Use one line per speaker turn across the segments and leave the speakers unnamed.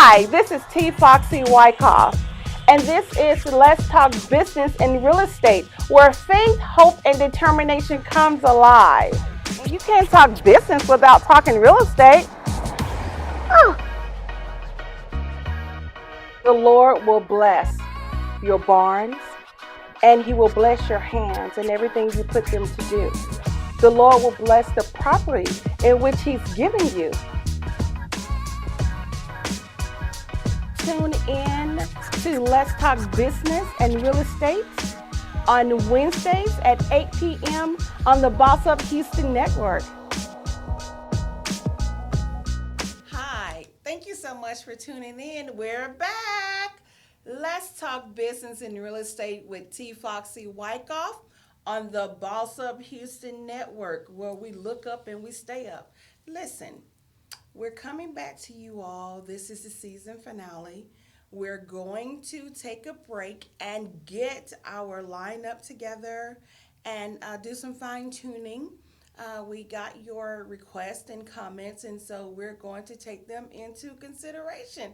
Hi, this is T. Foxy Wyckoff, and this is Let's Talk Business and Real Estate, where faith, hope, and determination comes alive. You can't talk business without talking real estate. Oh. The Lord will bless your barns, and He will bless your hands and everything you put them to do. The Lord will bless the property in which He's given you. Tune in to Let's Talk Business and Real Estate on Wednesdays at 8 p.m. on the Boss Up Houston Network.
Hi, thank you so much for tuning in. We're back. Let's Talk Business and Real Estate with T. Foxy Wyckoff on the Boss Up Houston Network, where we look up and we stay up. Listen, we're coming back to you all. This is the season finale. We're going to take a break and get our lineup together and do some fine tuning. We got your requests and comments, and so we're going to take them into consideration.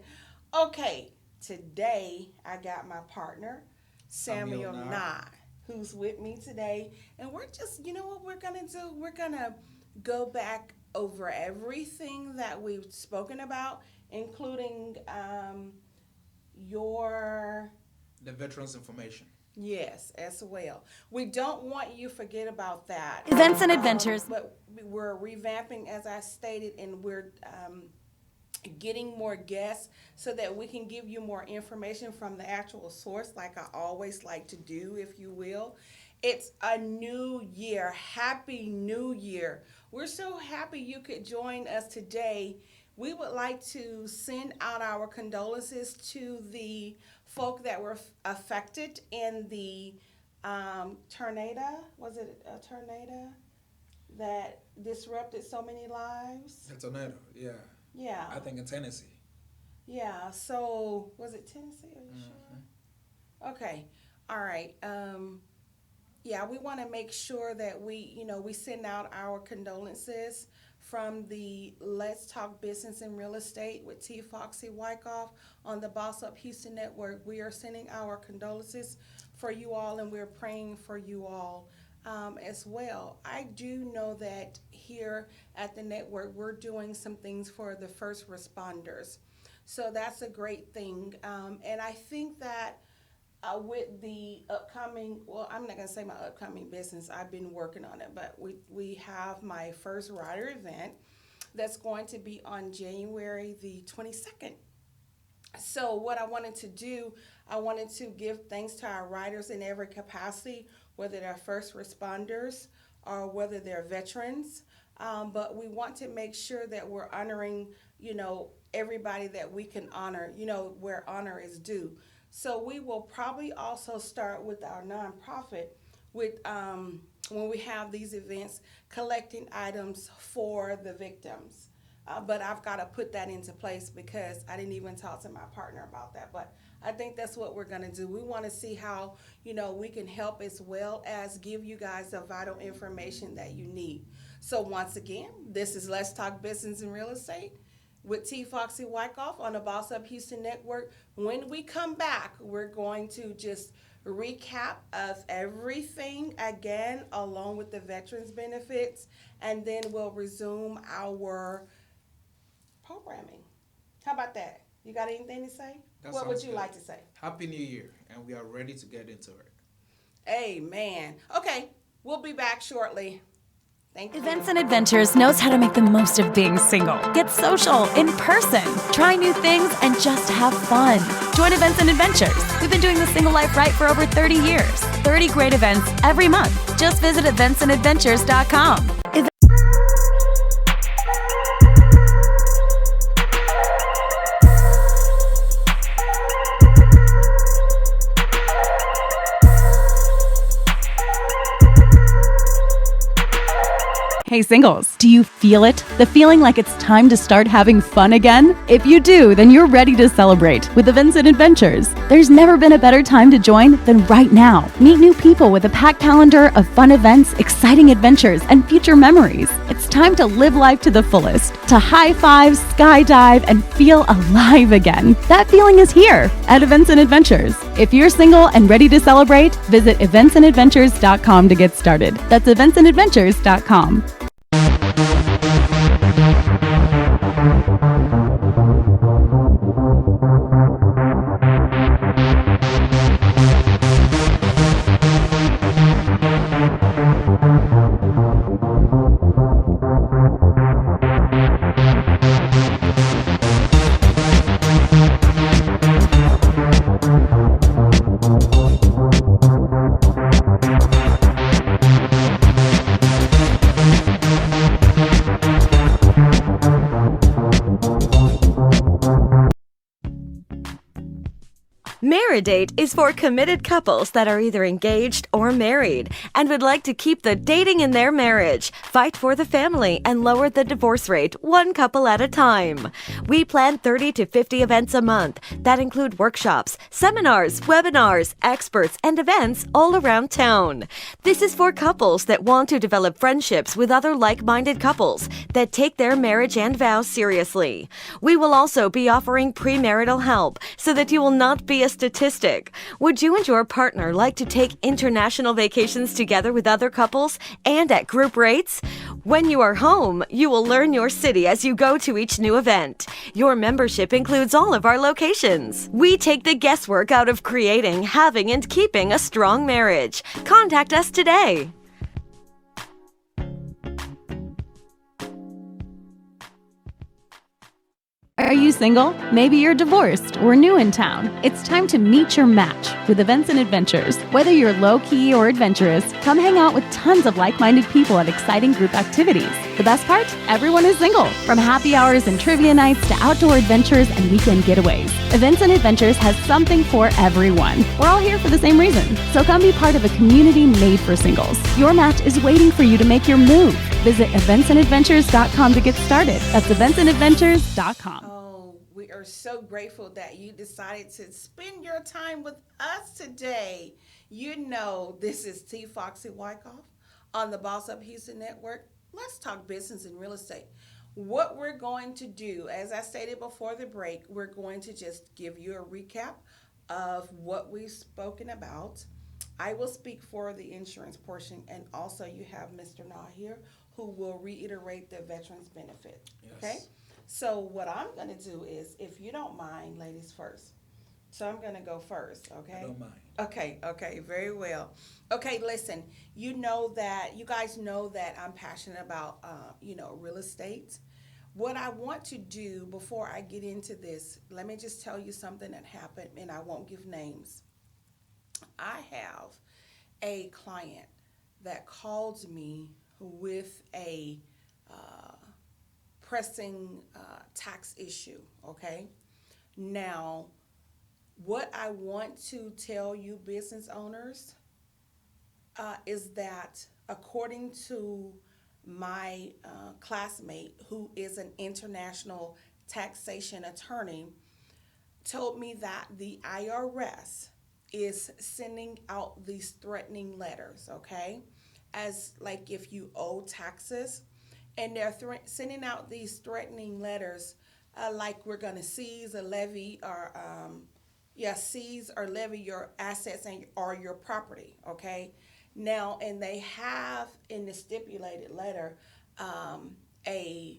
Okay, today I got my partner, Samuel Nye, who's with me today. And we're just, you know what we're going to do? We're going to go back over everything that we've spoken about, including
the veterans information.
Yes, as well. We don't want you to forget about that.
Events and adventures.
But we're revamping, as I stated, and we're getting more guests so that we can give you more information from the actual source, like I always like to do, if you will. It's a new year. Happy New Year. We're so happy you could join us today. We would like to send out our condolences to the folk that were affected in the tornado. Was it a tornado that disrupted so many lives?
A tornado, yeah.
Yeah.
I think in Tennessee.
Yeah, so was it Tennessee? Are you sure? Okay. All right. Yeah, we want to make sure that we send out our condolences from the Let's Talk Business and Real Estate with T. Foxy Wyckoff on the Boss Up Houston Network. We are sending our condolences for you all, and we're praying for you all as well. I do know that here at the network, we're doing some things for the first responders. So that's a great thing. And I think that with the upcoming, well, I'm not going to say my upcoming business. I've been working on it, but we have my first rider event that's going to be on January the 22nd. So what I wanted to do, I wanted to give thanks to our riders in every capacity, whether they're first responders or whether they're veterans. But we want to make sure that we're honoring, everybody that we can honor, where honor is due. So we will probably also start with our nonprofit with when we have these events, collecting items for the victims. But I've got to put that into place because I didn't even talk to my partner about that. But I think that's what we're going to do. We want to see how, we can help as well as give you guys the vital information that you need. So once again, this is Let's Talk Business and Real Estate with T. Foxy Wyckoff on the Boss Up Houston Network. When we come back, we're going to just recap of everything again, along with the veterans benefits, and then we'll resume our programming. How about that? You got anything to say? What would you like to say?
Happy New Year, and we are ready to get into it.
Amen. Okay, we'll be back shortly. Thank you.
Events and Adventures knows how to make the most of being single. Get social, in person, try new things, and just have fun. Join Events and Adventures. We've been doing the single life right for over 30 years. 30 great events every month. Just visit eventsandadventures.com. Hey singles, do you feel it? The feeling like it's time to start having fun again? If you do, then you're ready to celebrate with Events and Adventures. There's never been a better time to join than right now. Meet new people with a packed calendar of fun events, exciting adventures, and future memories. It's time to live life to the fullest, to high five, skydive, and feel alive again. That feeling is here at Events and Adventures. If you're single and ready to celebrate, visit eventsandadventures.com to get started. That's eventsandadventures.com.
Married is for committed couples that are either engaged or married and would like to keep the dating in their marriage, fight for the family, and lower the divorce rate one couple at a time. We plan 30 to 50 events a month that include workshops, seminars, webinars, experts, and events all around town. This is for couples that want to develop friendships with other like-minded couples that take their marriage and vows seriously. We will also be offering premarital help so that you will not be a statistic. Would you and your partner like to take international vacations together with other couples and at group rates? When you are home, you will learn your city as you go to each new event. Your membership includes all of our locations. We take the guesswork out of creating, having, and keeping a strong marriage. Contact us today.
Are you single? Maybe you're divorced or new in town. It's time to meet your match with Events and Adventures. Whether you're low-key or adventurous, come hang out with tons of like-minded people at exciting group activities. The best part? Everyone is single. From happy hours and trivia nights to outdoor adventures and weekend getaways, Events and Adventures has something for everyone. We're all here for the same reason. So come be part of a community made for singles. Your match is waiting for you to make your move. Visit eventsandadventures.com to get started. That's eventsandadventures.com.
We are so grateful that you decided to spend your time with us today. You know, this is T. Foxy Wyckoff on the Boss Up Houston Network. Let's talk business and real estate. What we're going to do, as I stated before the break, we're going to just give you a recap of what we've spoken about. I will speak for the insurance portion, and also you have Mr. Nah here who will reiterate the veterans benefit.
Yes.
Okay? So what I'm going to do is, if you don't mind, ladies first. So I'm going to go first, okay?
I don't mind.
Okay, very well. Okay, listen, you guys know that I'm passionate about, real estate. What I want to do before I get into this, let me just tell you something that happened, and I won't give names. I have a client that called me with a pressing tax issue, okay? Now, what I want to tell you business owners is that according to my classmate, who is an international taxation attorney, told me that the IRS is sending out these threatening letters, okay? As like if you owe taxes, and they're sending out these threatening letters like we're going to seize or levy or seize or levy your assets or your property, okay? Now, and they have in the stipulated letter a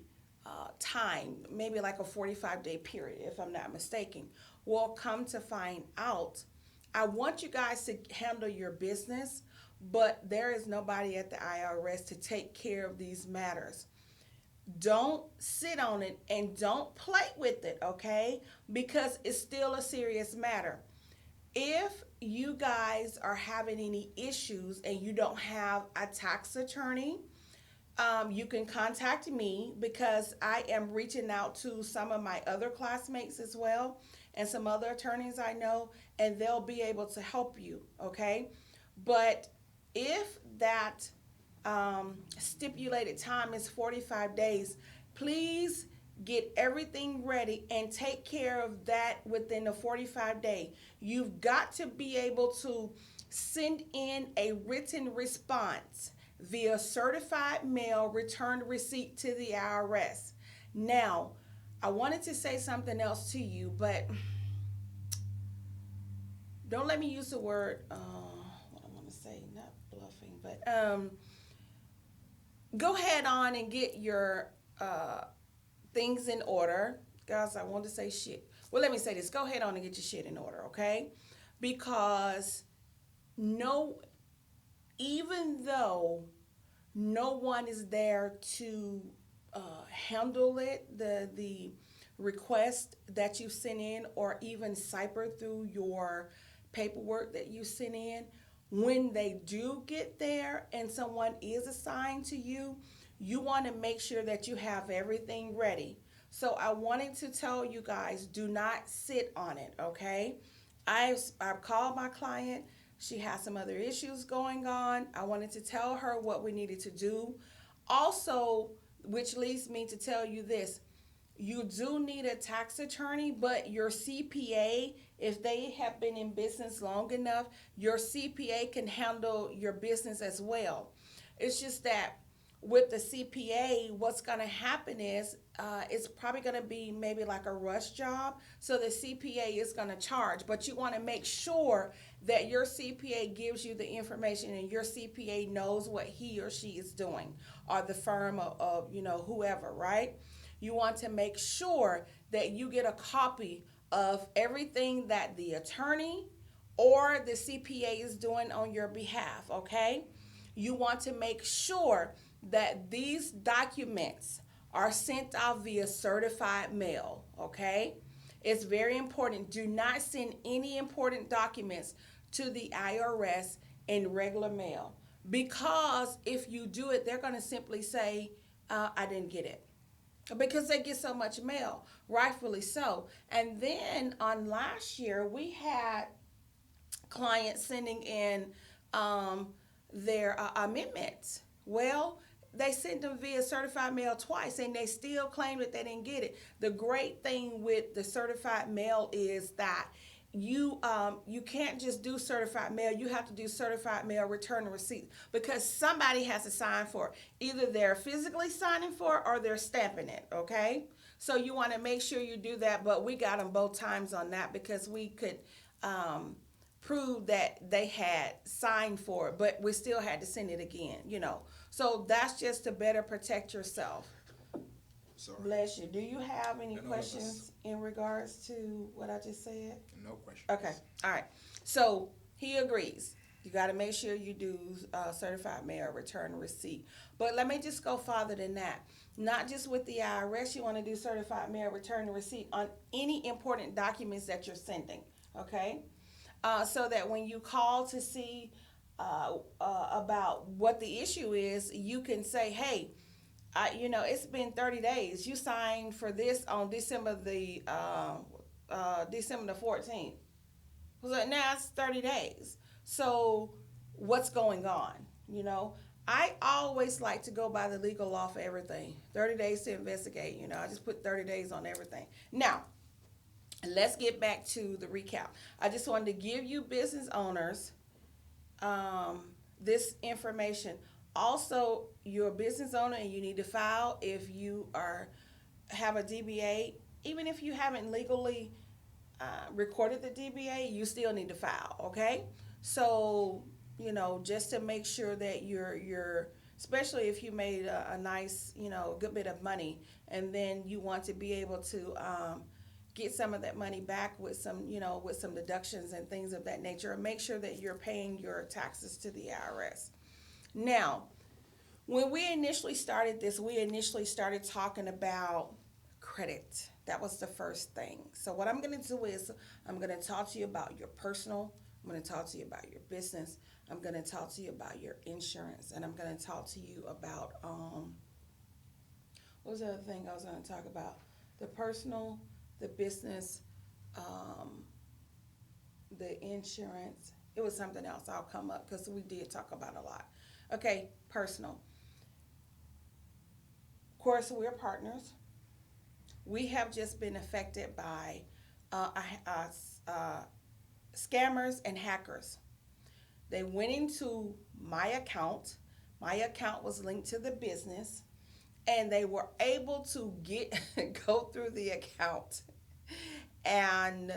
time, maybe like a 45-day period, if I'm not mistaken. Well, come to find out, I want you guys to handle your business, but there is nobody at the IRS to take care of these matters. Don't sit on it and don't play with it, okay? Because it's still a serious matter. If you guys are having any issues and you don't have a tax attorney, you can contact me because I am reaching out to some of my other classmates as well and some other attorneys I know, and they'll be able to help you, okay? But if that stipulated time is 45 days. Please get everything ready and take care of that within the 45 day. You've got to be able to send in a written response via certified mail return receipt to the IRS. Now, I wanted to say something else to you, but don't let me use the word, what I want to say, not bluffing, but go ahead on and get your things in order. Guys, I want to say shit. Well, let me say this. Go ahead on and get your shit in order, okay? Because even though no one is there to handle it, the request that you sent in, or even cipher through your paperwork that you sent in, when they do get there and someone is assigned to you, you want to make sure that you have everything ready. So I wanted to tell you guys, do not sit on it, okay? I've called my client. She has some other issues going on. I wanted to tell her what we needed to do. Also, which leads me to tell you this. You do need a tax attorney, but your CPA, if they have been in business long enough, your CPA can handle your business as well. It's just that with the CPA, what's going to happen is it's probably going to be maybe like a rush job. So the CPA is going to charge, but you want to make sure that your CPA gives you the information and your CPA knows what he or she is doing, or the firm of whoever, right? You want to make sure that you get a copy of everything that the attorney or the CPA is doing on your behalf, okay? You want to make sure that these documents are sent out via certified mail, okay? It's very important. Do not send any important documents to the IRS in regular mail, because if you do it, they're going to simply say, I didn't get it. Because they get so much mail, rightfully so. And then on last year, we had clients sending in their amendments. Well, they sent them via certified mail twice, and they still claim that they didn't get it. The great thing with the certified mail is that you can't just do certified mail. You have to do certified mail return receipt, because somebody has to sign for it. Either they're physically signing for it or they're stamping it, okay? So you want to make sure you do that, but we got them both times on that because we could prove that they had signed for it, but we still had to send it again, So that's just to better protect yourself.
Sorry.
Bless you. Do you have any
No, no,
questions in regards to what I just said?
No question.
Okay, all right. So he agrees. You got to make sure you do certified mail return receipt. But let me just go farther than that. Not just with the IRS, you want to do certified mail return receipt on any important documents that you're sending, okay? So that when you call to see about what the issue is, you can say, hey, it's been 30 days. You signed for this on December the 14th. So now it's 30 days. So what's going on? I always like to go by the legal law for everything. 30 days to investigate. I just put 30 days on everything. Now, let's get back to the recap. I just wanted to give you business owners this information. Also, you're a business owner and you need to file if you have a DBA. Even if you haven't legally recorded the DBA, you still need to file, okay? So, just to make sure that you're especially if you made a nice, good bit of money, and then you want to be able to get some of that money back with some deductions and things of that nature, and make sure that you're paying your taxes to the IRS. Now, when we initially started this, we initially started talking about credit. That was the first thing. So what I'm going to do is I'm going to talk to you about your personal, I'm going to talk to you about your business, I'm going to talk to you about your insurance, and I'm going to talk to you about, what was the other thing I was going to talk about? The personal, the business, the insurance. It was something else. I'll come up because we did talk about a lot. Okay, personal. Of course, we're partners. We have just been affected by uh, uh, uh, scammers and hackers. They went into my account. My account was linked to the business, and they were able to get go through the account and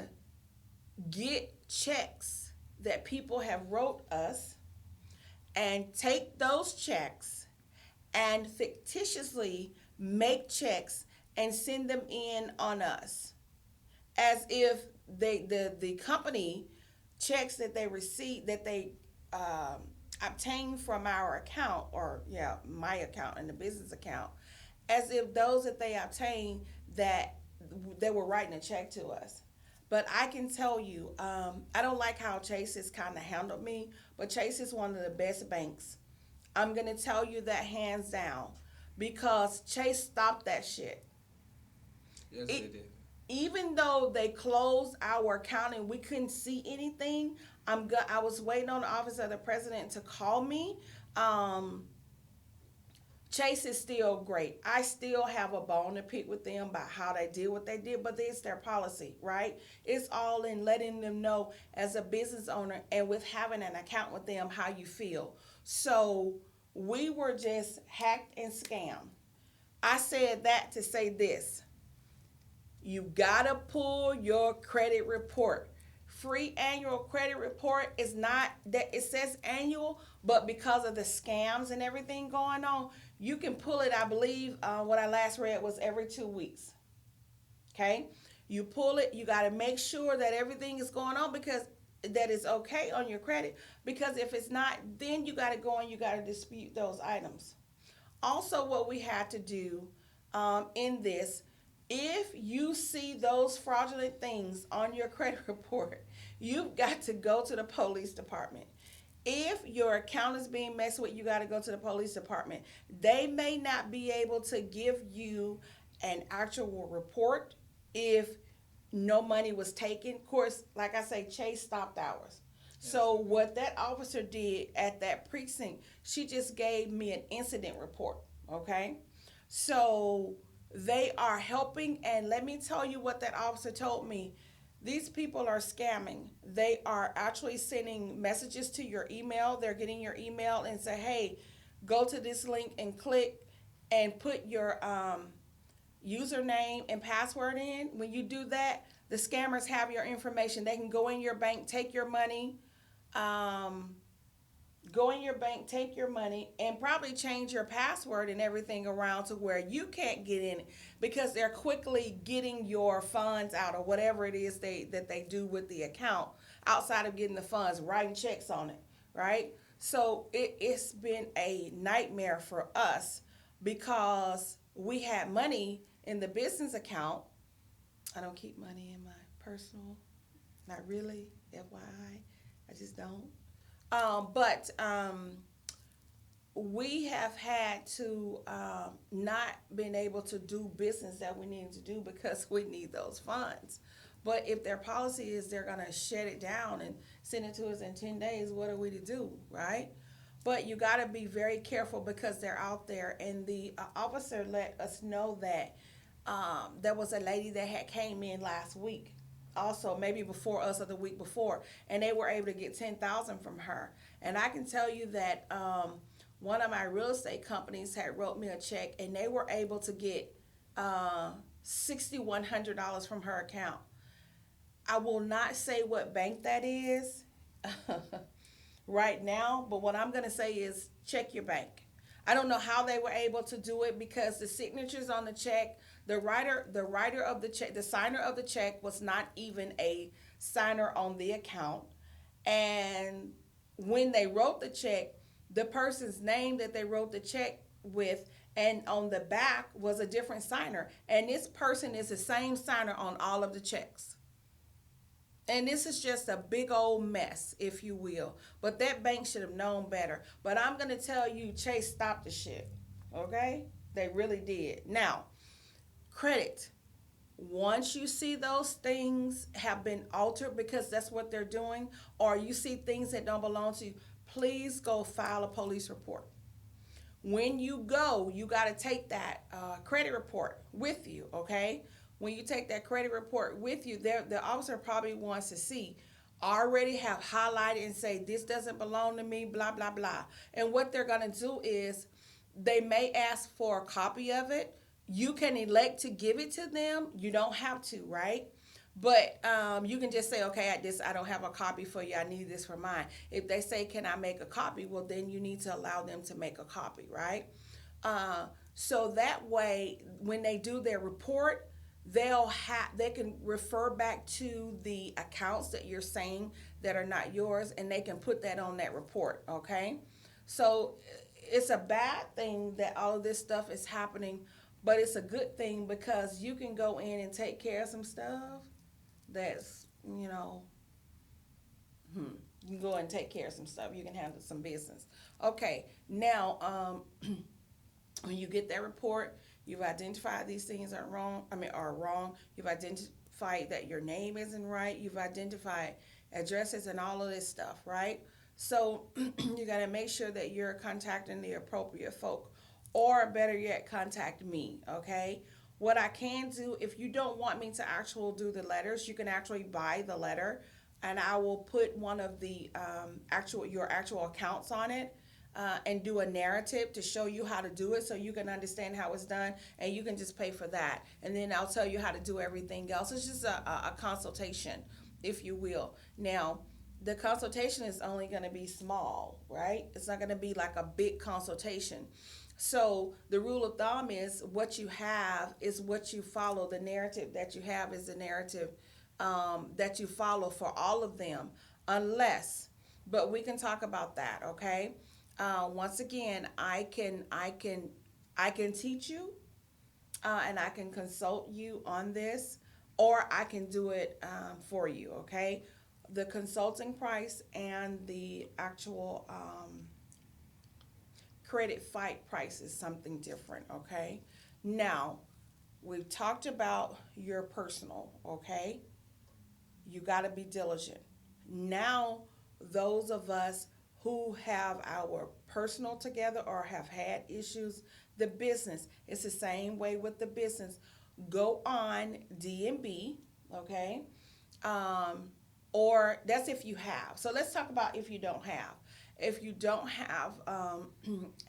get checks that people have wrote us and take those checks and fictitiously make checks and send them in on us as if the company checks that they receive that they obtain from our account, or yeah, my account and the business account, as if those that they obtain, that they were writing a check to us. But I can tell you, I don't like how Chase has kind of handled me, but Chase is one of the best banks. I'm going to tell you that hands down, because Chase stopped that shit.
Yes, they
It,
did.
even though they closed our account and we couldn't see anything, I was waiting on the office of the president to call me. Um, Chase is still great. I still have a bone to pick with them about how they did what they did, but it's their policy, right? It's all in letting them know as a business owner and with having an account with them how you feel. So we were just hacked and scammed. I said that to say this: you gotta pull your credit report. Free annual credit report is not that it says annual, but because of the scams and everything going on, you can pull it. I believe what I last read was every 2 weeks. Okay, you pull it. You got to make sure that everything is going on, because that is okay on your credit. Because if it's not, then you got to go and you got to dispute those items. Also, what we had to do in this, if you see those fraudulent things on your credit report, you've got to go to the police department. If your account is being messed with, you got to go to the police department. They may not be able to give you an actual report if no money was taken. Of course, like I say, Chase stopped ours. So what that officer did at that precinct, she just gave me an incident report, okay? So they are helping, and let me tell you what that officer told me. These people are scamming. They are actually sending messages to your email. They're getting your email and say, hey, go to this link and click and put your username and password in. When you do that, the scammers have your information. They can go in your bank, take your money, take your money, and probably change your password and everything around to where you can't get in it, because they're quickly getting your funds out, or whatever it is that they do with the account outside of getting the funds, writing checks on it, right? So it's been a nightmare for us, because we had money in the business account. I don't keep money in my personal, not really, FYI. I just don't. But we have had to not been able to do business that we need to do because we need those funds. But if their policy is they're going to shut it down and send it to us in 10 days, what are we to do, right? But you got to be very careful, because they're out there. And the officer let us know that there was a lady that had came in last week, also maybe before us or the week before, and they were able to get $10,000 from her. And I can tell you that one of my real estate companies had wrote me a check, and they were able to get $6,100 from her account. I will not say what bank that is right now, but what I'm going to say is check your bank. I don't know how they were able to do it, because the signatures on the check, the writer of the check, the signer of the check was not even a signer on the account. And when they wrote the check, the person's name that they wrote the check with, and on the back was a different signer. And this person is the same signer on all of the checks. And this is just a big old mess, if you will. But that bank should have known better. But I'm going to tell you, Chase stopped the shit. Okay? They really did. Now, credit. Once you see those things have been altered, because that's what they're doing, or you see things that don't belong to you, please go file a police report. When you go, you got to take that credit report with you, okay? When you take that credit report with you, the officer probably wants to see, already have highlighted and say, this doesn't belong to me, blah, blah, blah. And what they're going to do is they may ask for a copy of it. You can elect to give it to them. You don't have to, right? But you can just say, okay, I don't have a copy for you. I need this for mine. If they say, can I make a copy? Well, then you need to allow them to make a copy, right? So that way, when they do their report, they can refer back to the accounts that you're saying that are not yours, and they can put that on that report, okay? So it's a bad thing that all of this stuff is happening, but it's a good thing because you can go in and take care of some stuff that's, you can go and take care of some stuff. You can handle some business. Okay, now, when you get that report, you've identified these things are wrong. You've identified that your name isn't right. You've identified addresses and all of this stuff, right? So you got to make sure that you're contacting the appropriate folk, or better yet, contact me, okay? What I can do, if you don't want me to actually do the letters, you can actually buy the letter, and I will put one of the your actual accounts on it. And do a narrative to show you how to do it so you can understand how it's done, and you can just pay for that. And then I'll tell you how to do everything else. It's just a consultation, if you will. Now, the consultation is only going to be small, right? It's not going to be like a big consultation. So the rule of thumb is what you have is what you follow. The narrative that you have is the narrative that you follow for all of them, but we can talk about that, okay? Once again, I can teach you, and I can consult you on this, or I can do it for you. Okay, the consulting price and the actual credit fight price is something different. Okay, now we've talked about your personal. Okay, you got to be diligent. Now, those of us who have our personal together or have had issues, the business, it's the same way with the business. Go on DMB, okay? Or that's if you have. So let's talk about if you don't have. If you don't have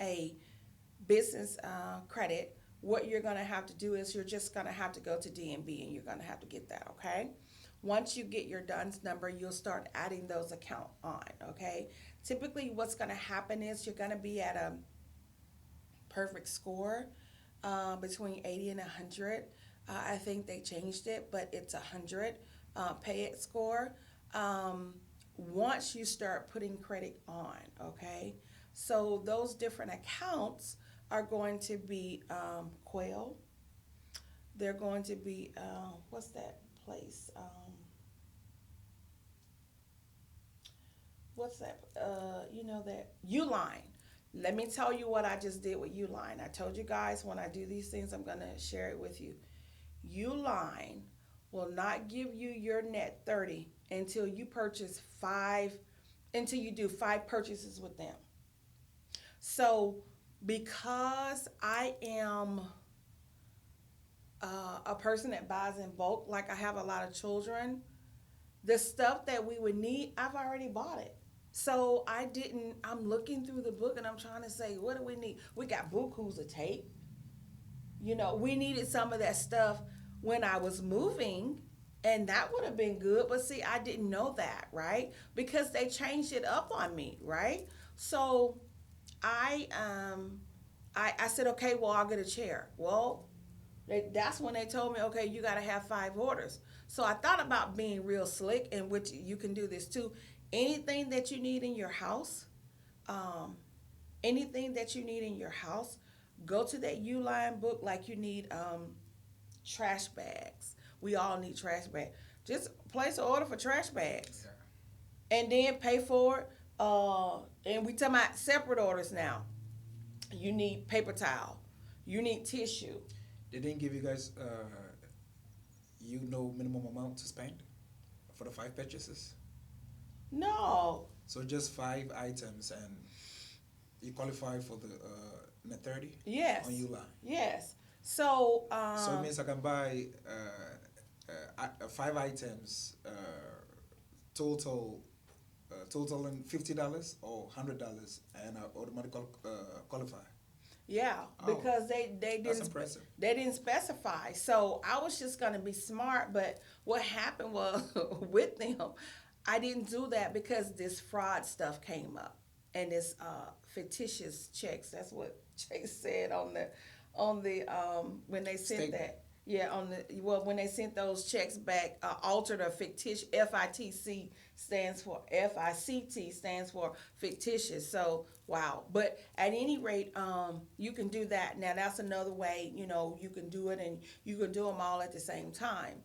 a business credit, what you're going to have to do is you're just going to have to go to DMB and you're going to have to get that, okay? Once you get your DUNS number, you'll start adding those accounts on, okay? Typically, what's going to happen is you're going to be at a perfect score between 80 and 100. I think they changed it, but it's 100 pay it score. Once you start putting credit on, okay? So those different accounts are going to be Quail. They're going to be, what's that place? What's that? That Uline. Let me tell you what I just did with Uline. I told you guys when I do these things, I'm going to share it with you. Uline will not give you your net 30 until you do 5 purchases with them. So because I am a person that buys in bulk, like I have a lot of children, the stuff that we would need, I've already bought it. So I'm looking through the book and I'm trying to say, what do we need? We got bukus of tape. We needed some of that stuff when I was moving, and that would have been good. But see, I didn't know that, right? Because they changed it up on me, right? So I said, okay, well, I'll get a chair. Well, that's when they told me, okay, you got to have 5 orders. So I thought about being real slick, and which you can do this too. Anything that you need in your house, go to that Uline book. Like you need trash bags. We all need trash bags. Just place an order for trash bags, and then pay for it. And we talking about separate orders now. You need paper towel. You need tissue.
They didn't give you guys, minimum amount to spend for the 5 purchases?
No.
So just 5 items, and you qualify for the net 30
Yes.
on Uline.
Yes. So,
So it means I can buy 5 items, total, totaling $50 or $100, and I automatically qualify.
yeah,
Oh,
because they
That's
didn't
impressive.
they didn't specify. So I was just gonna be smart, but what happened was with them, I didn't do that because this fraud stuff came up and this fictitious checks. That's what Chase said on the when they sent
Statement.
that. Yeah, on the when they sent those checks back, altered or fictitious. FICT stands for fictitious. So wow, but at any rate, you can do that. Now that's another way. You know, you can do it, and you can do them all at the same time.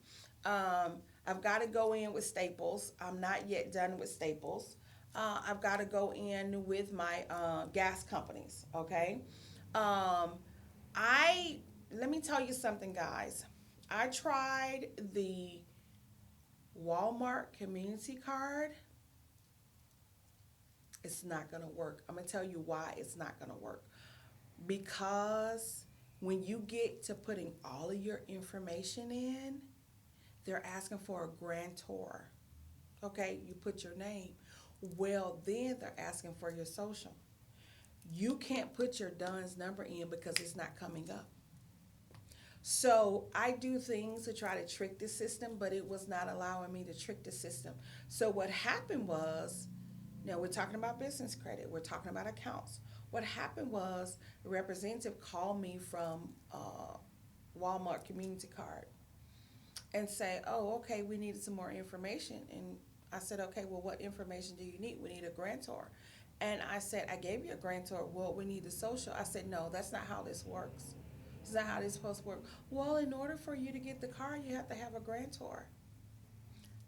I've got to go in with Staples. I'm not yet done with Staples. I've got to go in with my gas companies. Okay. I Let me tell you something, guys. I tried the Walmart community card. It's not going to work. I'm going to tell you why it's not going to work. Because when you get to putting all of your information in, they're asking for a grantor. Okay, you put your name. Well, then they're asking for your social. You can't put your DUNS number in because it's not coming up. So I do things to try to trick the system, but it was not allowing me to trick the system. So what happened was, now we're talking about business credit, we're talking about accounts. What happened was the representative called me from Walmart community card and say, oh, okay, we needed some more information. And I said, okay, well, what information do you need? We need a grantor. And I said, I gave you a grantor. Well, we need a social. I said, no, that's not how this works. Is that how this is supposed to work? Well, in order for you to get the car, you have to have a grantor.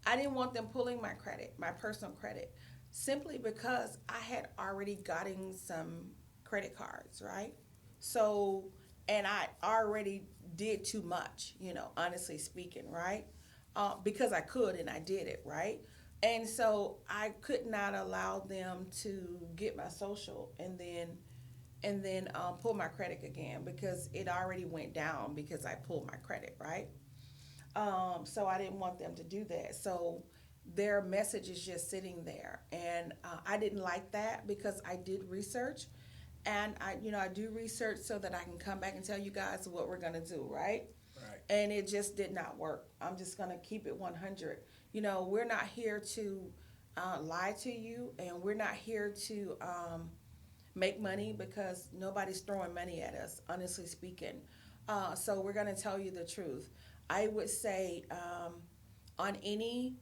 I didn't want them pulling my credit, my personal credit, simply because I had already gotten some credit cards, right? So, and I already did too much, you know, honestly speaking, right? Because I could and I did it, right? And so I could not allow them to get my social and then pull my credit again because it already went down because I pulled my credit, right? So I didn't want them to do that. So their message is just sitting there, and I didn't like that because I did research, and I do research so that I can come back and tell you guys what we're gonna do, right?
Right.
And it just did not work. I'm just gonna keep it 100. You know, we're not here to lie to you, and we're not here to make money because nobody's throwing money at us, honestly speaking. So we're going to tell you the truth. I would say on any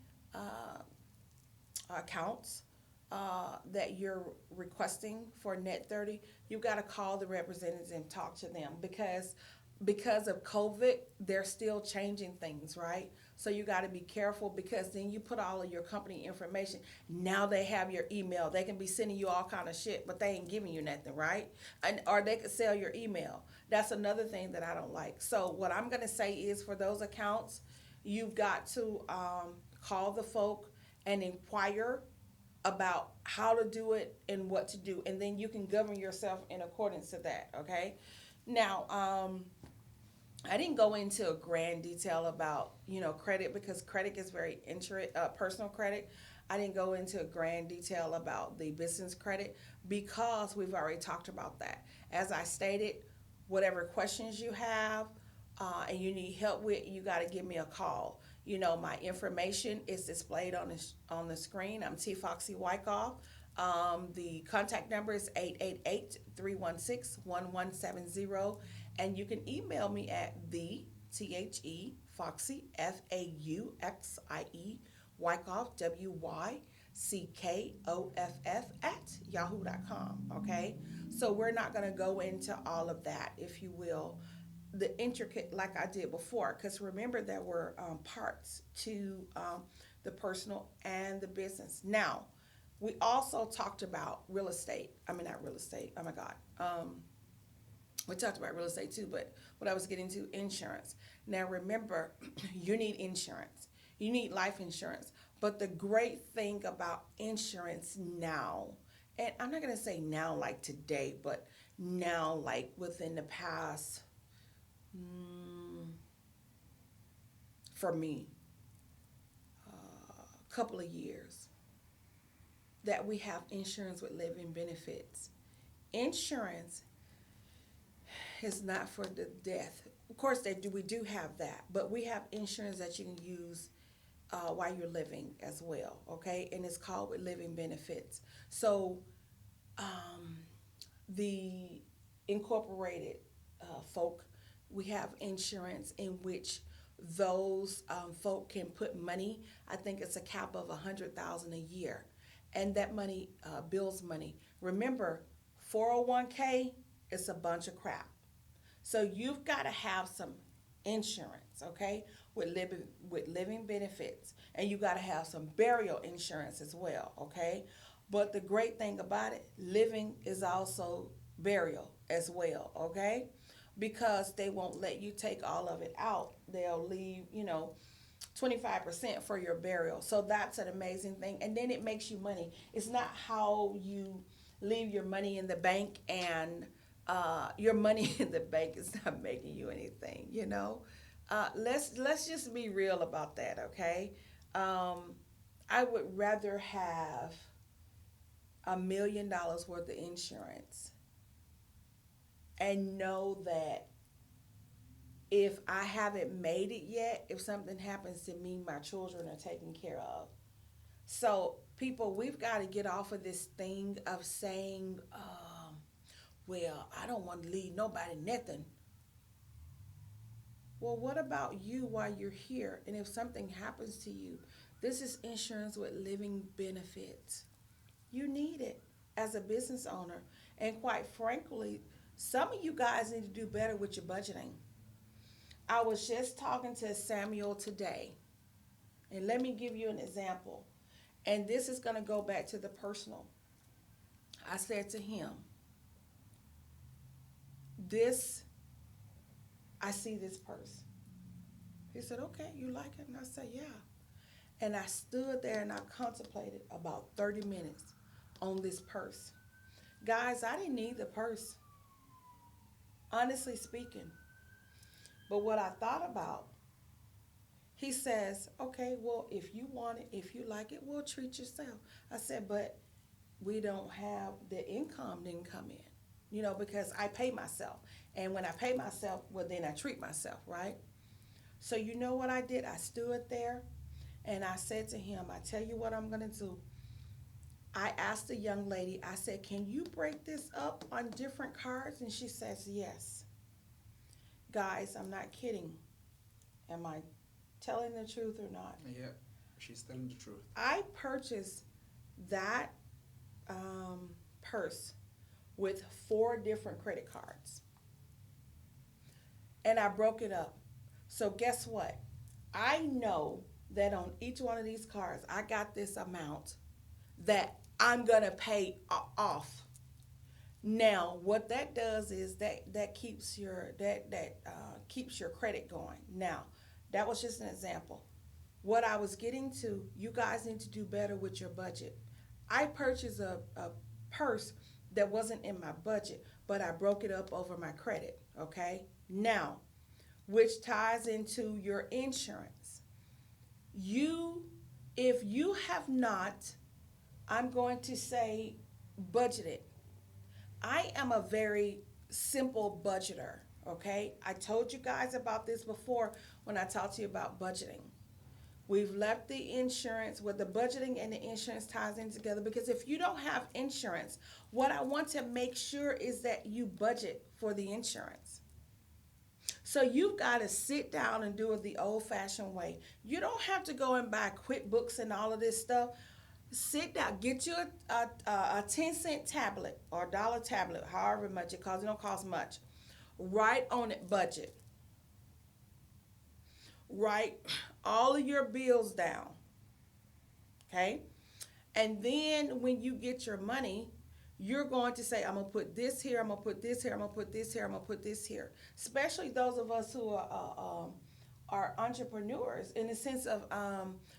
accounts that you're requesting for net 30, you've got to call the representatives and talk to them because of COVID, they're still changing things, right? So you got to be careful because then you put all of your company information. Now they have your email. They can be sending you all kind of shit, but they ain't giving you nothing, right? Or they could sell your email. That's another thing that I don't like. So what I'm going to say is for those accounts, you've got to call the folk and inquire about how to do it and what to do. And then you can govern yourself in accordance to that, okay? Now, I didn't go into a grand detail about, credit because credit is very personal credit. I didn't go into a grand detail about the business credit because we've already talked about that. As I stated, whatever questions you have and you need help with, you got to give me a call. My information is displayed on the screen. I'm T. Foxy Wyckoff. The contact number is 888-316-1170. And you can email me at Foxy, Fauxie, Wyckoff, Wyckoff, @yahoo.com, okay? So we're not going to go into all of that, if you will, the intricate like I did before, because remember there were parts to the personal and the business. Now, we also talked about real estate. I mean, not real estate. Oh, my God. We talked about real estate too, but what I was getting to, insurance. Now remember, you need insurance. You need life insurance. But the great thing about insurance now, and I'm not going to say now like today, but now like within the past, for me, couple of years, that we have insurance with living benefits. Insurance is not for the death. Of course, we do have that, but we have insurance that you can use while you're living as well, okay? And it's called with living benefits. So the incorporated folk, we have insurance in which those folk can put money. I think it's a cap of $100,000 a year, and that money builds money. Remember, 401k is a bunch of crap. So you've got to have some insurance, okay, with living benefits, and you got to have some burial insurance as well, okay. But the great thing about it, living is also burial as well, okay, because they won't let you take all of it out. They'll leave, 25% for your burial. So that's an amazing thing, and then it makes you money. It's not how you leave your money in the bank and your money in the bank is not making you anything, let's just be real about that, okay? I would rather have $1 million worth of insurance and know that if I haven't made it yet, if something happens to me, my children are taken care of. So people, we've got to get off of this thing of saying, well, I don't want to leave nobody nothing. Well, what about you while you're here? And if something happens to you, this is insurance with living benefits. You need it as a business owner. And quite frankly, some of you guys need to do better with your budgeting. I was just talking to Samuel today, and let me give you an example. And this is going to go back to the personal. I said to him, I see this purse. He said, okay, you like it? And I said, yeah. And I stood there and I contemplated about 30 minutes on this purse. Guys, I didn't need the purse, honestly speaking. But what I thought about, he says, okay, well, if you want it, if you like it, well, treat yourself. I said, but we don't have, the income didn't come in. Because I pay myself. And when I pay myself, well, then I treat myself, right? So you know what I did? I stood there and I said to him, I tell you what I'm going to do. I asked the young lady, I said, can you break this up on different cards? And she says, yes. Guys, I'm not kidding. Am I telling the truth or not?
Yeah, she's telling the truth.
I purchased that purse with 4 different credit cards. And I broke it up. So guess what? I know that on each one of these cards, I got this amount that I'm going to pay off. Now, what that does is that keeps your keeps your credit going. Now, that was just an example. What I was getting to, you guys need to do better with your budget. I purchased a purse that wasn't in my budget, but I broke it up over my credit, okay? Now, which ties into your insurance. If you have not, I'm going to say budgeted. I am a very simple budgeter, okay? I told you guys about this before when I talked to you about budgeting. We've left the insurance, where the budgeting and the insurance ties in together, because if you don't have insurance, what I want to make sure is that you budget for the insurance. So you've got to sit down and do it the old-fashioned way. You don't have to go and buy QuickBooks and all of this stuff. Sit down, get you a 10-cent tablet or $1 tablet, however much it costs. It don't cost much. Write on it budget. Write all of your bills down, okay? And then when you get your money, you're going to say, I'm going to put this here, I'm going to put this here, I'm going to put this here, I'm going to put this here. Especially those of us who are entrepreneurs in the sense of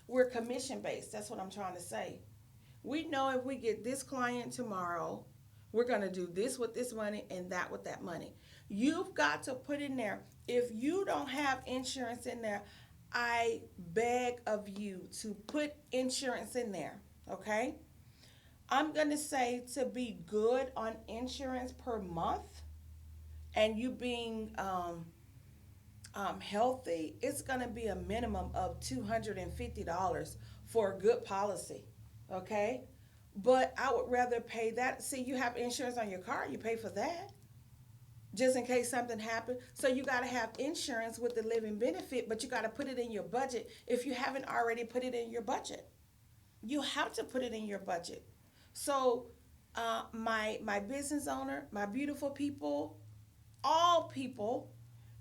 we're commission based. That's what I'm trying to say. We know if we get this client tomorrow, we're going to do this with this money and that with that money. You've got to put in there. If you don't have insurance in there, I beg of you to put insurance in there, okay? I'm going to say to be good on insurance per month and you being healthy, it's going to be a minimum of $250 for a good policy, okay? But I would rather pay that. See, you have insurance on your car, you pay for that just in case something happens. So you got to have insurance with the living benefit, but you got to put it in your budget if you haven't already put it in your budget. You have to put it in your budget. So my business owner, my beautiful people, all people,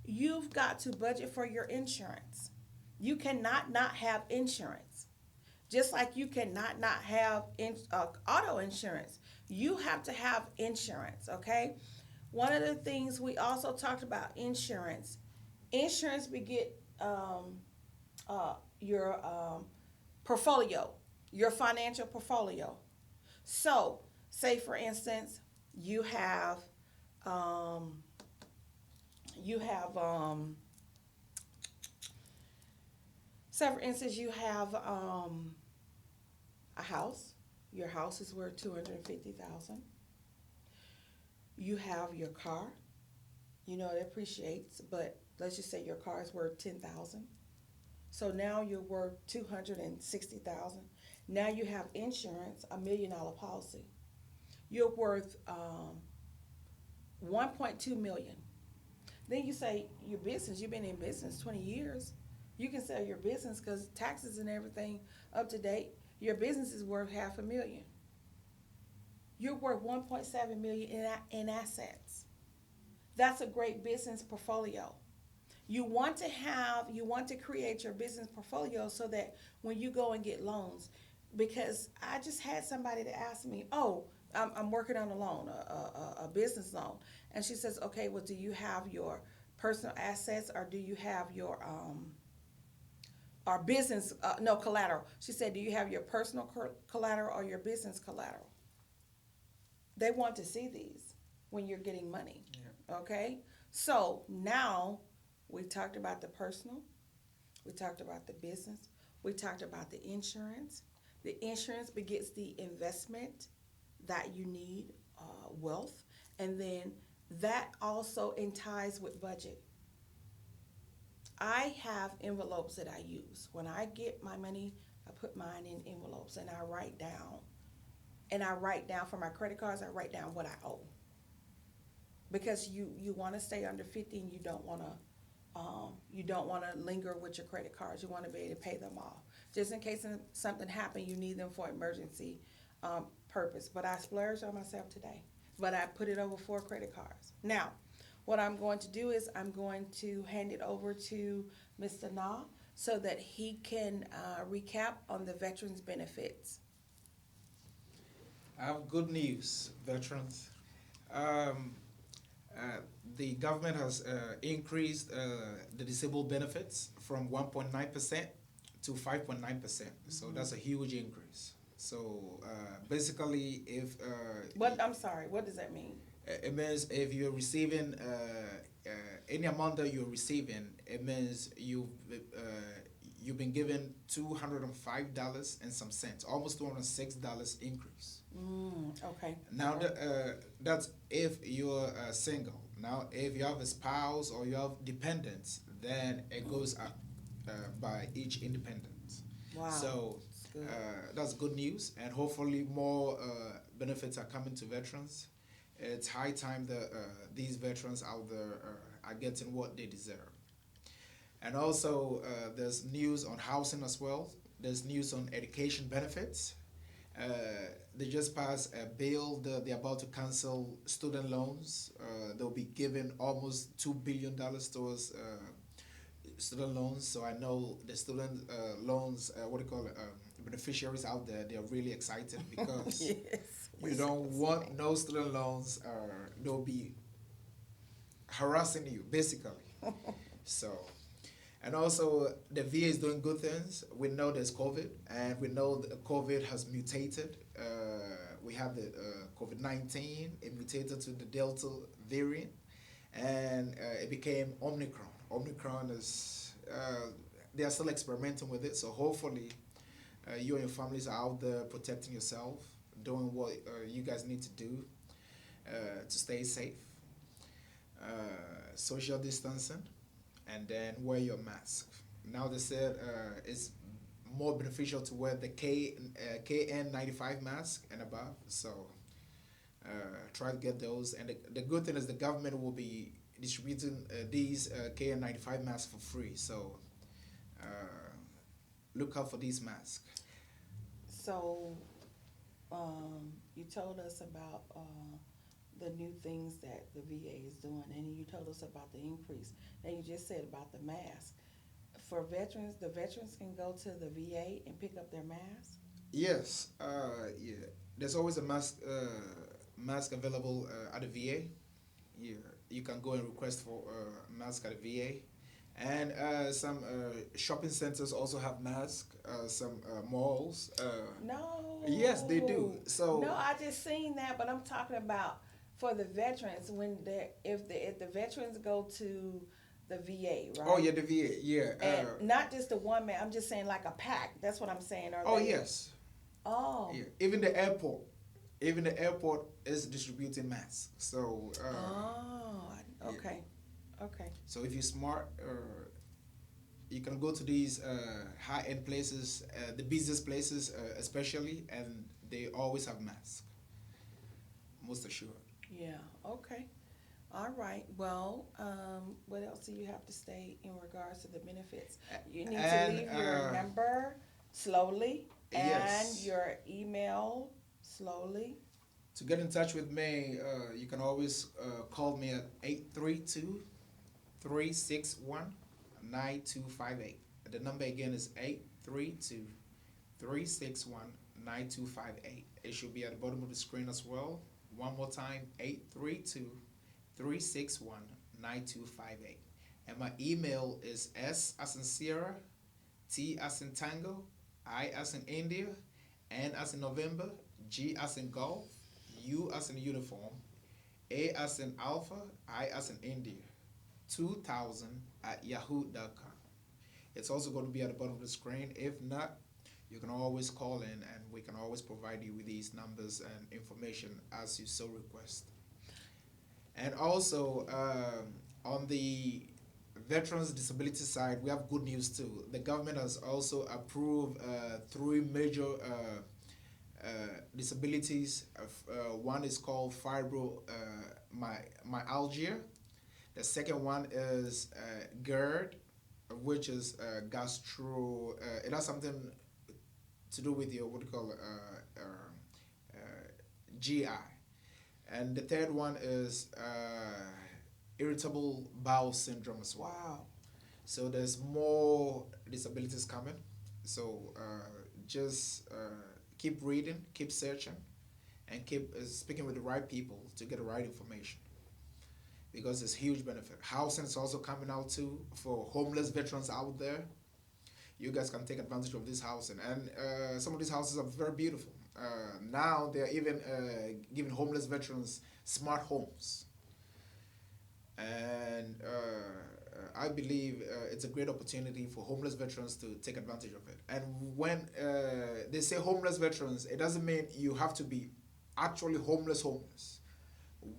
you've got to budget for your insurance. You cannot not have insurance. Just like you cannot not have auto insurance. You have to have insurance, okay? One of the things we also talked about insurance. Insurance beget your portfolio, your financial portfolio. So, say for instance, you have say for instance you have a house. Your house is worth $250,000. You have your car. You know it appreciates, but let's just say your car is worth $10,000. So now you're worth $260,000. Now you have insurance, $1 million policy. You're worth $1.2 million. Then you say your business. You've been in business 20 years. You can sell your business because taxes and everything up to date. Your business is worth $500,000. You're worth $1.7 million in assets. That's a great business portfolio. You want to create your business portfolio so that when you go and get loans, because I just had somebody to ask me, oh, I'm working on a loan, a business loan. And she says, okay, well, do you have your personal assets or do you have your business, no, collateral. She said, do you have your personal collateral or your business collateral? They want to see these when you're getting money, okay? So now we talked about the personal, we talked about the business, we talked about the insurance. The insurance begets the investment that you need, wealth, and then that also ties with budget. I have envelopes that I use. When I get my money, I put mine in envelopes and I write down. And I write down for my credit cards, I write down what I owe. Because you want to stay under 50 and you don't want to linger with your credit cards. You want to be able to pay them off. Just in case something happened, you need them for emergency purpose. But I splurged on myself today. But I put it over 4 credit cards. Now, what I'm going to do is I'm going to hand it over to Mr. Na so that he can recap on the veterans benefits.
I have good news, veterans. The government has increased the disabled benefits from 1.9% to 5.9%. So that's a huge increase. So basically, if
I'm sorry, what does that mean?
it means if you're receiving any amount that you're receiving, it means you've been given $205 and some cents, almost $206 increase.
Okay.
Now that's if you're single. Now if you have a spouse or you have dependents, then it goes up by each independent.
Wow.
So that's good news, and hopefully more benefits are coming to veterans. It's high time that these veterans out there are getting what they deserve. And also there's news on housing as well. There's news on education benefits. They just passed a bill that they're about to cancel student loans. They'll be giving almost $2 billion towards student loans. So I know the student loans, beneficiaries out there, they're really excited because
Yes.
you don't want no student loans. They'll be harassing you, basically. So, And also, the VA is doing good things. We know there's COVID, and we know that COVID has mutated. We have the COVID-19. It mutated to the Delta variant, and it became Omicron. Omicron is, they are still experimenting with it, so hopefully you and your families are out there protecting yourself, doing what you guys need to do to stay safe, social distancing, and then wear your mask. Now they said it's more beneficial to wear the KN95 mask and above. So try to get those. And the good thing is the government will be distributing these KN95 masks for free. So look out for these masks.
So, you told us about the new things that the VA is doing, and you told us about the increase, and you just said about the mask. For veterans, the veterans can go to the VA and pick up their mask?
Yes, yeah. There's always a mask available at the VA. Yeah, you can go and request for a mask at the VA. And some shopping centers also have masks. Some malls.
No.
Yes, they do. So
No, I just seen that, but I'm talking about for the veterans when if the veterans go to the VA, right?
oh yeah, the VA. Yeah.
And not just the one man. I'm just saying like a pack. That's what I'm saying. Are
Oh
they-
yes.
Oh.
Yeah. Even the airport. Even the airport is distributing masks. So.
Oh.
yeah.
Okay. Okay.
So if you're smart, you can go to these high-end places, the busiest places especially, and they always have masks. Most assured.
Yeah. Okay. All right. Well, what else do you have to say in regards to the benefits? You need to leave your number slowly and
yes.
your email slowly.
To get in touch with me, you can always call me at 832-361-9258. The number again is 832-361-9258. It should be at the bottom of the screen as well. One more time, 832-361-9258. And my email is S as in Sierra, T as in Tango, I as in India, N as in November, G as in Golf, U as in Uniform, A as in Alpha, I as in India, 2000 at yahoo.com. It's also going to be at the bottom of the screen. If not, you can always call in and we can always provide you with these numbers and information as you so request. And also, on the veterans disability side, we have good news too. The government has also approved 3 major disabilities. One is called fibromyalgia. The second one is GERD, which is gastro. It has something to do with your what do you call GI. And the third one is irritable bowel syndrome as well.
Wow.
So there's more disabilities coming. So just keep reading, keep searching, and keep speaking with the right people to get the right information. Because it's huge benefit. Housing is also coming out too for homeless veterans out there. You guys can take advantage of this housing, and some of these houses are very beautiful. Now they're even giving homeless veterans smart homes, and I believe it's a great opportunity for homeless veterans to take advantage of it. And when they say homeless veterans, it doesn't mean you have to be actually homeless.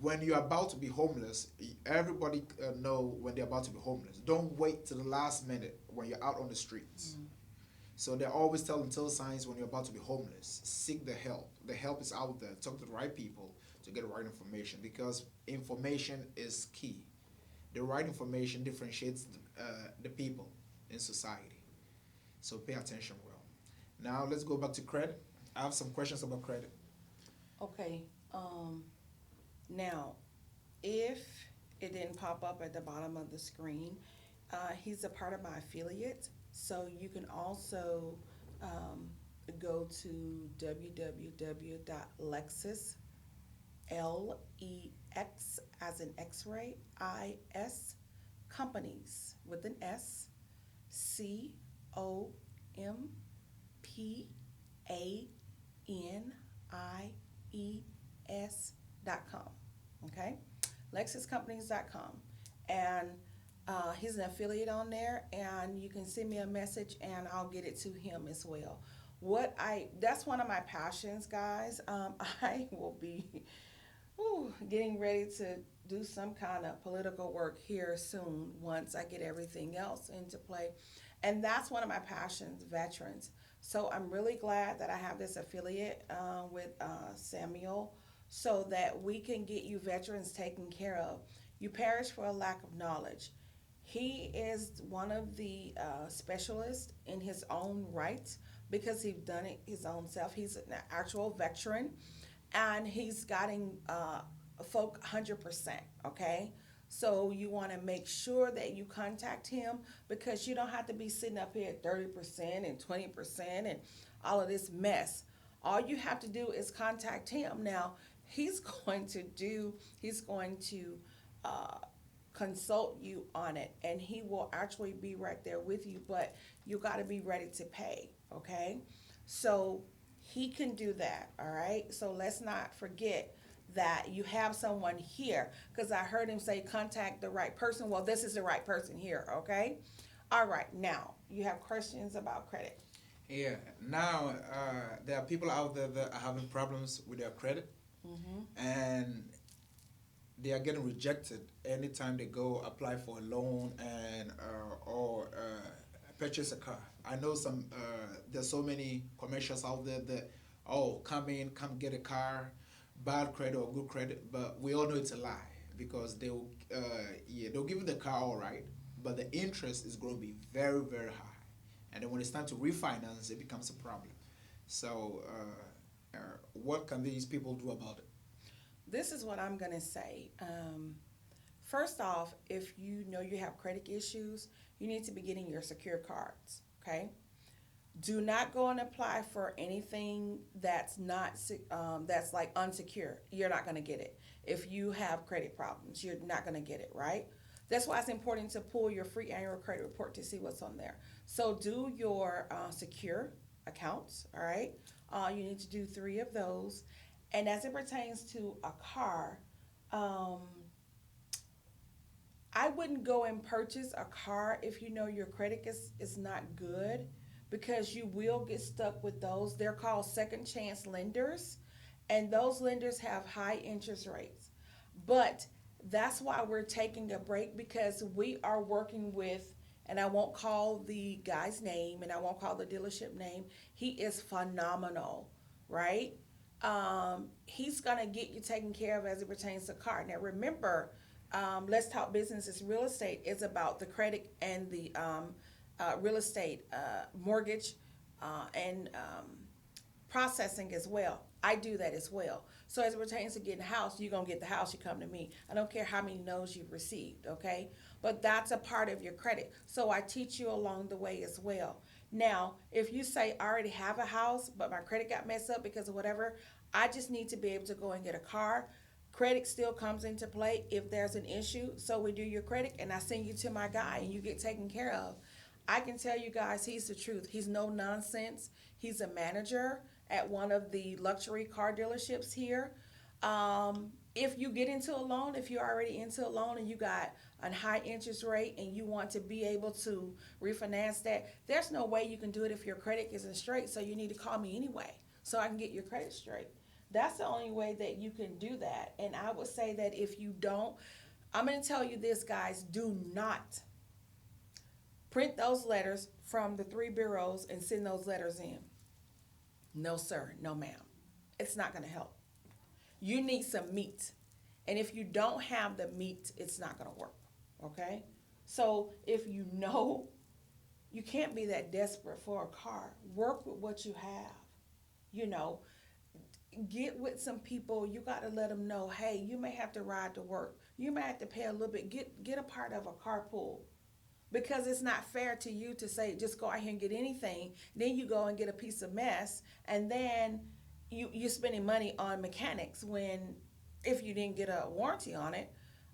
When you're about to be homeless, everybody know when they're about to be homeless. Don't wait till the last minute when you're out on the streets. So they're always telling signs when you're about to be homeless. Seek the help. The help is out there. Talk to the right people to get the right information, because information is key. The right information differentiates the people in society. So pay attention well. Now let's go back to credit. I have some questions about credit.
Okay. Now, if it didn't pop up at the bottom of the screen, he's a part of my affiliate. So you can also go to www.lexus, Lex as in X-ray, IS, companies with an S, COMPANIES.com. Okay? LexusCompanies.com. And he's an affiliate on there, and you can send me a message and I'll get it to him as well. That's one of my passions, guys. I will be getting ready to do some kind of political work here soon once I get everything else into play. And that's one of my passions, veterans. So I'm really glad that I have this affiliate with Samuel so that we can get you veterans taken care of. You perish for a lack of knowledge. He is one of the specialists in his own right because he's done it his own self. He's an actual veteran, and he's gotten folk 100%, okay? So you want to make sure that you contact him because you don't have to be sitting up here at 30% and 20% and all of this mess. All you have to do is contact him. Now, he's going to consult you on it, and he will actually be right there with you, but you got to be ready to pay, okay? So he can do that, all right? So let's not forget that you have someone here, because I heard him say contact the right person. Well, this is the right person here, okay? All right, now you have questions about credit.
Yeah. Now, there are people out there that are having problems with their credit, and they are getting rejected anytime they go apply for a loan and or purchase a car. I know there's so many commercials out there that, come get a car, bad credit or good credit, but we all know it's a lie because they'll give you the car all right, but the interest is going to be very, very high. And then when it's time to refinance, it becomes a problem. So what can these people do about it?
This is what I'm going to say. First off, if you know you have credit issues, you need to be getting your secure cards, okay? Do not go and apply for anything that's not that's like unsecure. You're not going to get it. If you have credit problems, you're not going to get it, right? That's why it's important to pull your free annual credit report to see what's on there. So do your secure accounts, all right? You need to do 3 of those. And as it pertains to a car, I wouldn't go and purchase a car if you know your credit is not good, because you will get stuck with those. They're called second chance lenders, and those lenders have high interest rates. But that's why we're taking a break, because we are working with, and I won't call the guy's name and I won't call the dealership name. He is phenomenal, right? He's gonna get you taken care of as it pertains to car. Now remember, Let's Talk Business is Real Estate is about the credit and the real estate mortgage and processing as well. I do that as well. So as it pertains to getting a house, you're going to get the house, you come to me. I don't care how many no's you've received, okay? But that's a part of your credit. So I teach you along the way as well. Now, if you say, I already have a house, but my credit got messed up because of whatever, I just need to be able to go and get a car. Credit still comes into play if there's an issue. So we do your credit, and I send you to my guy, and you get taken care of. I can tell you guys, he's the truth. He's no nonsense. He's a manager at one of the luxury car dealerships here. If you get into a loan, if you're already into a loan and you got a high interest rate and you want to be able to refinance that, there's no way you can do it if your credit isn't straight. So you need to call me anyway so I can get your credit straight. That's the only way that you can do that. And I would say that if you don't, I'm going to tell you this, guys, do not print those letters from the 3 bureaus and send those letters in. No, sir. No, ma'am. It's not going to help. You need some meat. And if you don't have the meat, it's not going to work. Okay? So if you know you can't be that desperate for a car, work with what you have. You know, get with some people. You got to let them know, hey, you may have to ride to work. You may have to pay a little bit. Get a part of a carpool. Because it's not fair to you to say, just go out here and get anything. Then you go and get a piece of mess. And then you're spending money on mechanics when, if you didn't get a warranty on it,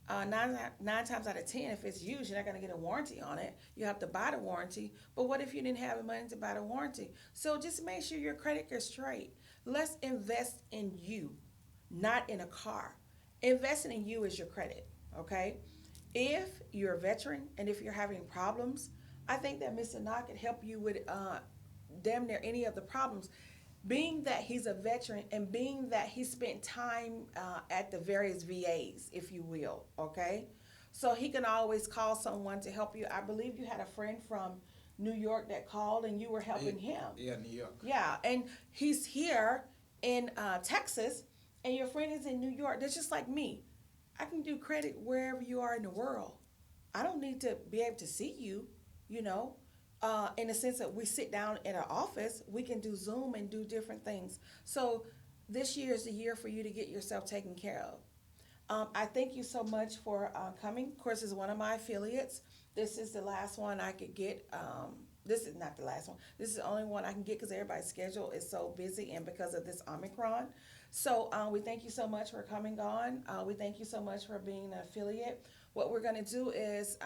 Nine times out of 10, if it's used, you're not going to get a warranty on it. You have to buy the warranty. But what if you didn't have the money to buy the warranty? So just make sure your credit is straight. Let's invest in you, not in a car. Investing in you is your credit, okay? If you're a veteran and if you're having problems, I think that Mr. Knock can help you with damn near any of the problems. Being that he's a veteran and being that he spent time at the various VAs, if you will, okay? So he can always call someone to help you. I believe you had a friend from New York that called and you were helping him.
Yeah, New York.
Yeah, and he's here in Texas and your friend is in New York. That's just like me. I can do credit wherever you are in the world. I don't need to be able to see you, you know. In the sense that we sit down in our office, we can do Zoom and do different things. So this year is the year for you to get yourself taken care of. I thank you so much for coming. Of course, it's one of my affiliates. This is the last one I could get. This is not the last one. This is the only one I can get because everybody's schedule is so busy and because of this Omicron. So we thank you so much for coming on. We thank you so much for being an affiliate. What we're going to do is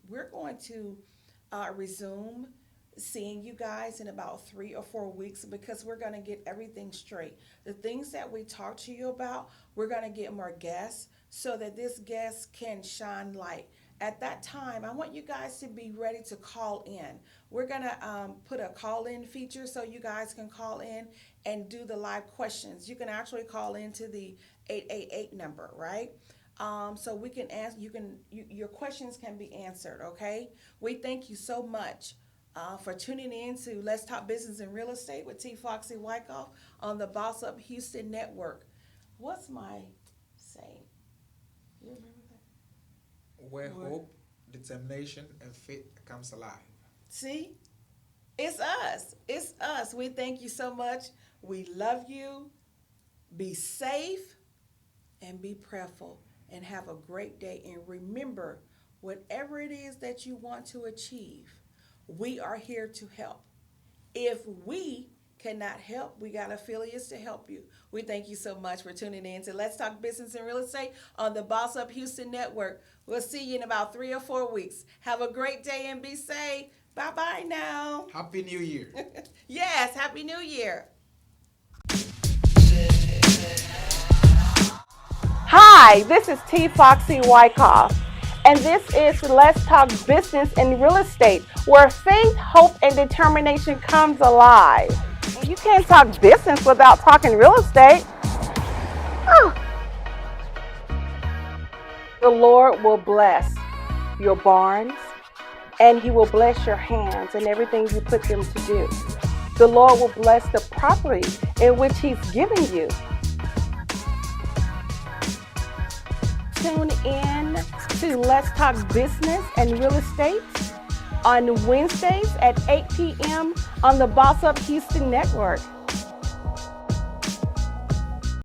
we're going to resume seeing you guys in about 3 or 4 weeks because we're going to get everything straight. The things that we talk to you about, we're going to get more guests so that this guest can shine light. At that time, I want you guys to be ready to call in. We're going to put a call-in feature so you guys can call in and do the live questions. You can actually call into the 888 number, right? So we can ask, your questions can be answered, okay? We thank you so much for tuning in to Let's Talk Business and Real Estate with T. Foxy Wyckoff on the Boss Up Houston Network. What's my saying? You remember that?
Where hope, determination, and faith comes alive.
See? It's us. It's us. We thank you so much. We love you. Be safe and be prayerful. And have a great day. And remember, whatever it is that you want to achieve, we are here to help. If we cannot help, we got affiliates to help you. We thank you so much for tuning in to Let's Talk Business and Real Estate on the Boss Up Houston Network. We'll see you in about 3 or 4 weeks. Have a great day and be safe. Bye-bye now.
Happy New Year.
Yes, Happy New Year.
Hi, this is T. Foxy Wyckoff, and this is Let's Talk Business and Real Estate, where faith, hope, and determination comes alive. You can't talk business without talking real estate. The Lord will bless your barns, and He will bless your hands and everything you put them to do. The Lord will bless the property in which He's given you. Tune in to Let's Talk Business and Real Estate on Wednesdays at 8 p.m. on the Boss Up Houston Network.